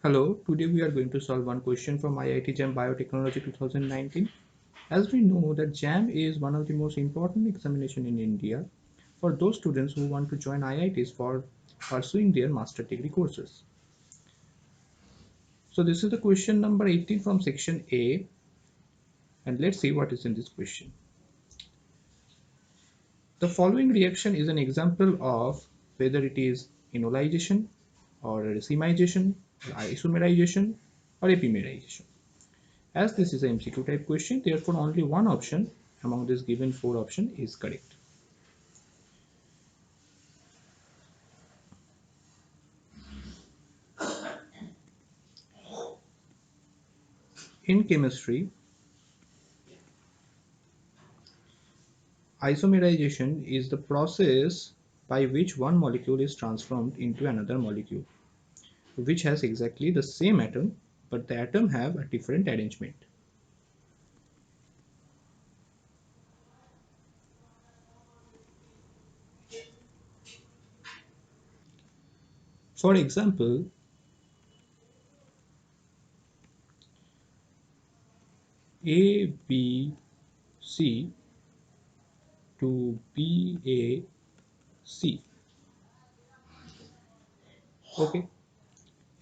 Hello, today we are going to solve one question from IIT JAM Biotechnology 2019. As we know that JAM is one of the most important examination in India for those students who want to join IITs for pursuing their master degree courses. So this is the question number 18 from section A, and let's see what is in this question. The following reaction is an example of whether it is enolization or racemization, or isomerization or epimerization. As this is an MCQ type question, therefore only one option among this given four options is correct. In chemistry, isomerization is the process by which one molecule is transformed into another molecule, which has exactly the same atom, but the atom have a different arrangement. For example, A, B, C to B, A, C. Okay.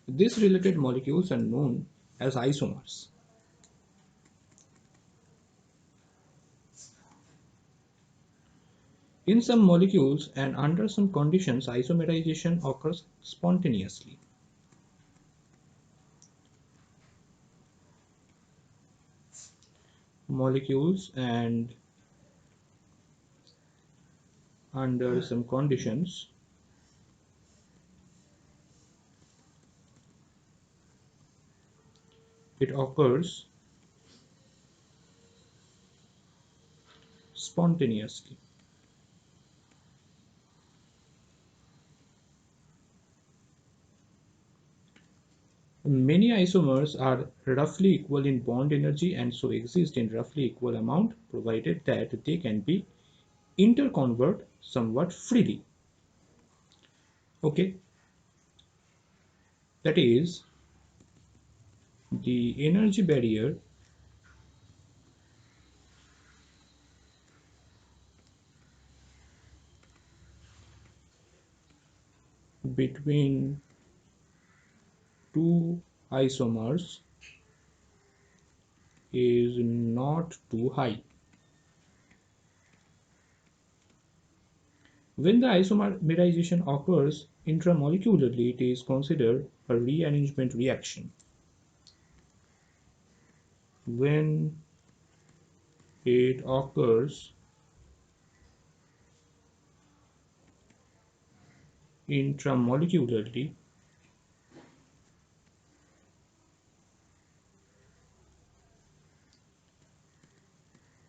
These related molecules are known as isomers. In some molecules and under some conditions, isomerization occurs spontaneously. Molecules and under some conditions, it occurs spontaneously. Many isomers are roughly equal in bond energy and so exist in roughly equal amount, provided that they can be interconvert somewhat freely. Okay, that is, the energy barrier between two isomers is not too high. When the isomerization occurs intramolecularly, it is considered a rearrangement reaction. When it occurs intramolecularly,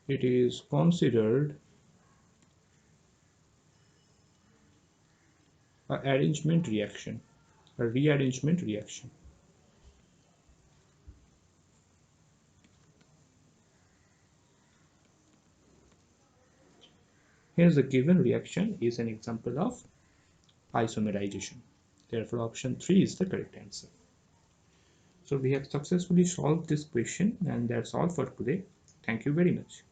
it is considered a arrangement reaction, a rearrangement reaction. Here's the given reaction is an example of isomerization. Therefore, option 3 is the correct answer. So we have successfully solved this question, and that's all for today. Thank you very much.